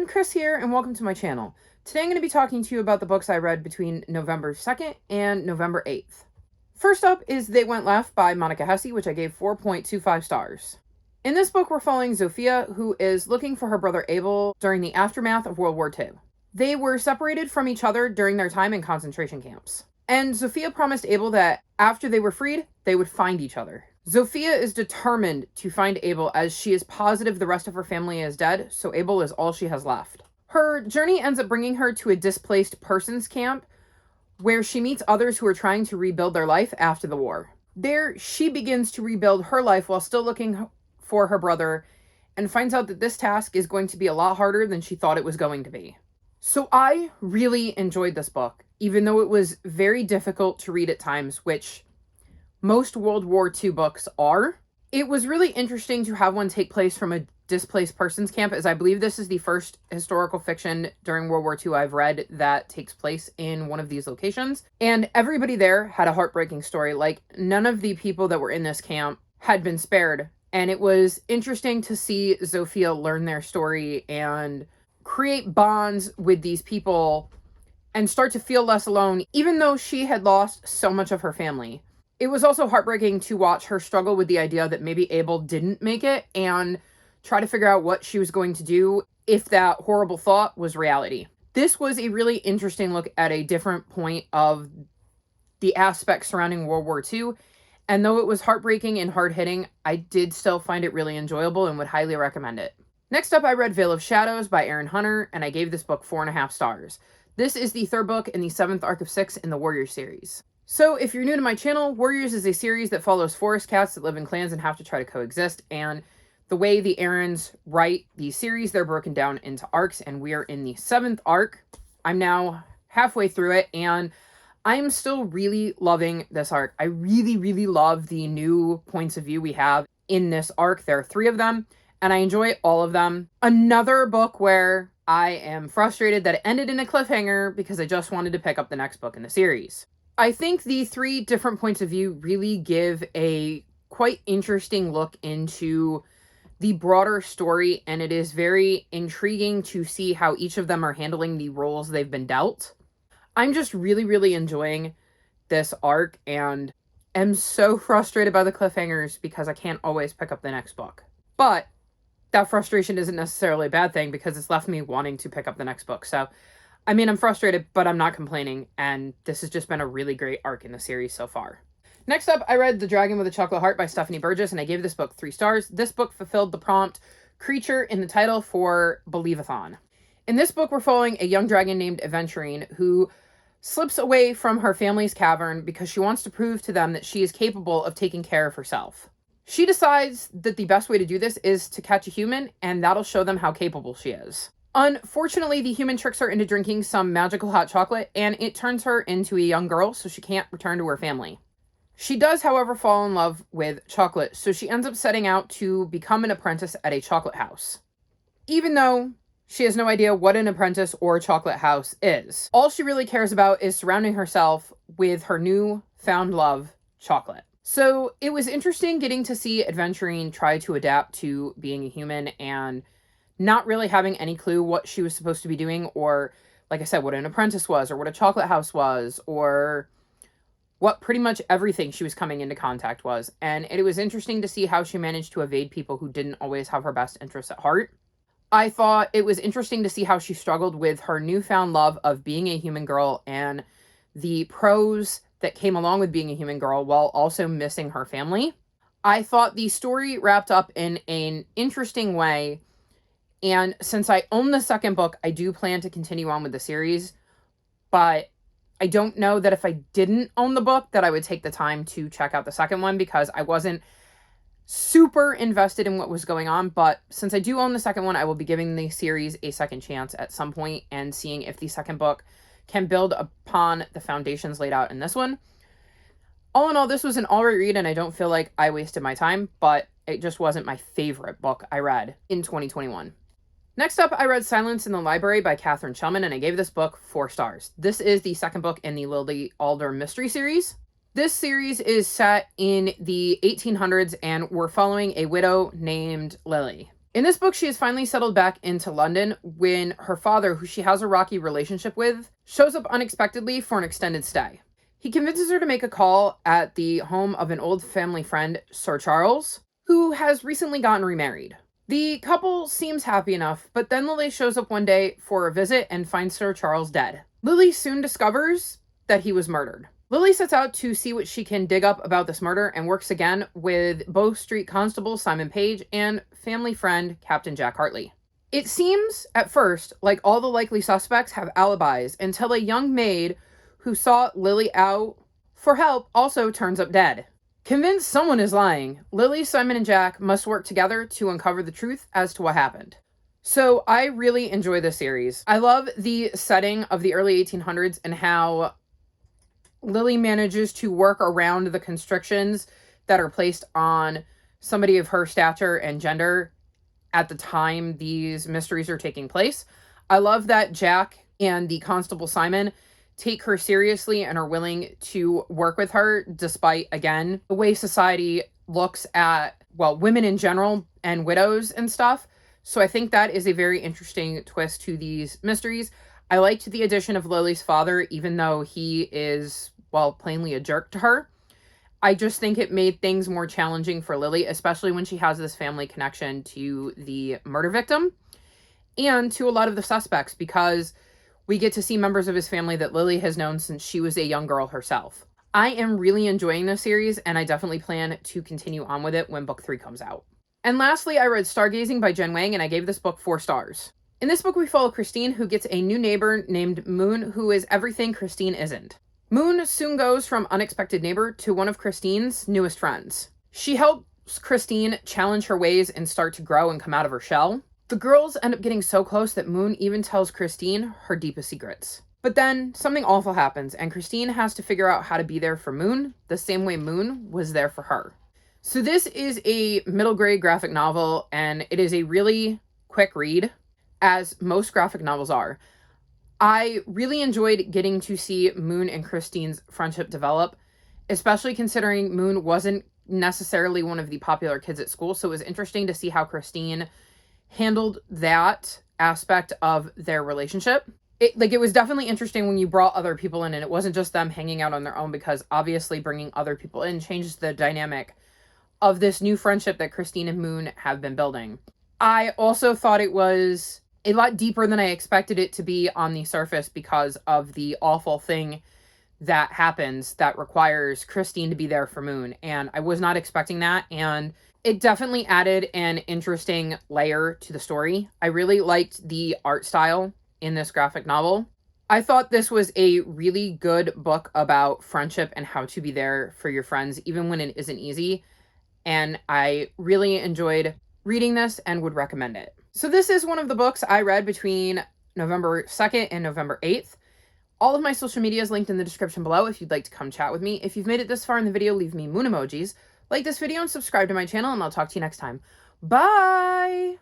everyone, Chris here, and welcome to my channel. Today I'm going to be talking to you about the books I read between November 2nd and November 8th. First up is They Went Left by Monica Hesse, which I gave 4.25 stars. In this book, we're following Zofia, who is looking for her brother Abel during the aftermath of World War II. They were separated from each other during their time in concentration camps. And Zofia promised Abel that after they were freed, they would find each other. Zofia is determined to find Abel as she is positive the rest of her family is dead, so Abel is all she has left. Her journey ends up bringing her to a displaced persons camp where she meets others who are trying to rebuild their life after the war. There, she begins to rebuild her life while still looking for her brother and finds out that this task is going to be a lot harder than she thought it was going to be. So I really enjoyed this book, even though it was very difficult to read at times, which most World War II books are. It was really interesting to have one take place from a displaced persons camp, as I believe this is the first historical fiction during World War II I've read that takes place in one of these locations. And everybody there had a heartbreaking story. Like, none of the people that were in this camp had been spared. And it was interesting to see Zofia learn their story and create bonds with these people and start to feel less alone, even though she had lost so much of her family. It was also heartbreaking to watch her struggle with the idea that maybe Abel didn't make it and try to figure out what she was going to do if that horrible thought was reality. This was a really interesting look at a different point of the aspects surrounding World War II. And though it was heartbreaking and hard-hitting, I did still find it really enjoyable and would highly recommend it. Next up, I read Veil of Shadows by Erin Hunter, and I gave this book 4.5 stars. This is the third book in the 7th arc of 6 in the Warriors series. So if you're new to my channel, Warriors is a series that follows forest cats that live in clans and have to try to coexist, and the way the Erins write these series, they're broken down into arcs, and we are in the 7th arc. I'm now halfway through it, and I am still really loving this arc. I really, really love the new points of view we have in this arc. There are 3 of them, and I enjoy all of them. Another book where I am frustrated that it ended in a cliffhanger because I just wanted to pick up the next book in the series. I think the 3 different points of view really give a quite interesting look into the broader story, and it is very intriguing to see how each of them are handling the roles they've been dealt. I'm just really, really enjoying this arc and am so frustrated by the cliffhangers because I can't always pick up the next book. But that frustration isn't necessarily a bad thing because it's left me wanting to pick up the next book. So, I mean, I'm frustrated, but I'm not complaining, and this has just been a really great arc in the series so far. Next up, I read The Dragon with a Chocolate Heart by Stephanie Burgess, and I gave this book 3 stars. This book fulfilled the prompt creature in the title for Believe-a-thon. In this book, we're following a young dragon named Aventurine who slips away from her family's cavern because she wants to prove to them that she is capable of taking care of herself. She decides that the best way to do this is to catch a human, and that'll show them how capable she is. Unfortunately, the human tricks her into drinking some magical hot chocolate, and it turns her into a young girl, so she can't return to her family. She does, however, fall in love with chocolate, so she ends up setting out to become an apprentice at a chocolate house. Even though she has no idea what an apprentice or a chocolate house is. All she really cares about is surrounding herself with her new found love, chocolate. So it was interesting getting to see Aventurine try to adapt to being a human and not really having any clue what she was supposed to be doing, or, like I said, what an apprentice was, or what a chocolate house was, or what pretty much everything she was coming into contact was. And it was interesting to see how she managed to evade people who didn't always have her best interests at heart. I thought it was interesting to see how she struggled with her newfound love of being a human girl and the pros that came along with being a human girl while also missing her family. I thought the story wrapped up in an interesting way, and since I own the second book, I do plan to continue on with the series, but I don't know that if I didn't own the book that I would take the time to check out the second one because I wasn't super invested in what was going on. But since I do own the second one, I will be giving the series a second chance at some point and seeing if the second book can build upon the foundations laid out in this one. All in all, this was an alright read, and I don't feel like I wasted my time, but it just wasn't my favorite book I read in 2021. Next up, I read Silence in the Library by Katherine Shellman, and I gave this book 4 stars. This is the second book in the Lily Alder mystery series. This series is set in the 1800s, and we're following a widow named Lily. In this book, she has finally settled back into London when her father, who she has a rocky relationship with, shows up unexpectedly for an extended stay. He convinces her to make a call at the home of an old family friend, Sir Charles, who has recently gotten remarried. The couple seems happy enough, but then Lily shows up one day for a visit and finds Sir Charles dead. Lily soon discovers that he was murdered. Lily sets out to see what she can dig up about this murder and works again with Bow Street Constable Simon Page and family friend Captain Jack Hartley. It seems, at first, like all the likely suspects have alibis until a young maid who sought Lily out for help also turns up dead. Convinced someone is lying, Lily, Simon, and Jack must work together to uncover the truth as to what happened. So I really enjoy this series. I love the setting of the early 1800s and how Lily manages to work around the constrictions that are placed on somebody of her stature and gender at the time these mysteries are taking place. I love that Jack and the Constable Simon take her seriously and are willing to work with her despite, again, the way society looks at, well, women in general and widows and stuff. So I think that is a very interesting twist to these mysteries. I liked the addition of Lily's father, even though he is, well, plainly a jerk to her. I just think it made things more challenging for Lily, especially when she has this family connection to the murder victim and to a lot of the suspects, because we get to see members of his family that Lily has known since she was a young girl herself. I am really enjoying this series, and I definitely plan to continue on with it when book 3 comes out. And lastly, I read Stargazing by Jen Wang, and I gave this book 4 stars. In this book, we follow Christine, who gets a new neighbor named Moon, who is everything Christine isn't. Moon soon goes from unexpected neighbor to one of Christine's newest friends. She helps Christine challenge her ways and start to grow and come out of her shell. The girls end up getting so close that Moon even tells Christine her deepest secrets. But then something awful happens, and Christine has to figure out how to be there for Moon the same way Moon was there for her. So this is a middle grade graphic novel, and it is a really quick read, as most graphic novels are. I really enjoyed getting to see Moon and Christine's friendship develop, especially considering Moon wasn't necessarily one of the popular kids at school, so it was interesting to see how Christine handled that aspect of their relationship. It was definitely interesting when you brought other people in and it wasn't just them hanging out on their own, because obviously bringing other people in changes the dynamic of this new friendship that Christine and Moon have been building. I also thought it was a lot deeper than I expected it to be on the surface because of the awful thing that happens that requires Christine to be there for Moon. And I was not expecting that. And it definitely added an interesting layer to the story. I really liked the art style in this graphic novel. I thought this was a really good book about friendship and how to be there for your friends, even when it isn't easy. And I really enjoyed reading this and would recommend it. So this is one of the books I read between November 2nd and November 8th. All of my social media is linked in the description below if you'd like to come chat with me. If you've made it this far in the video, leave me moon emojis. Like this video and subscribe to my channel, and I'll talk to you next time. Bye!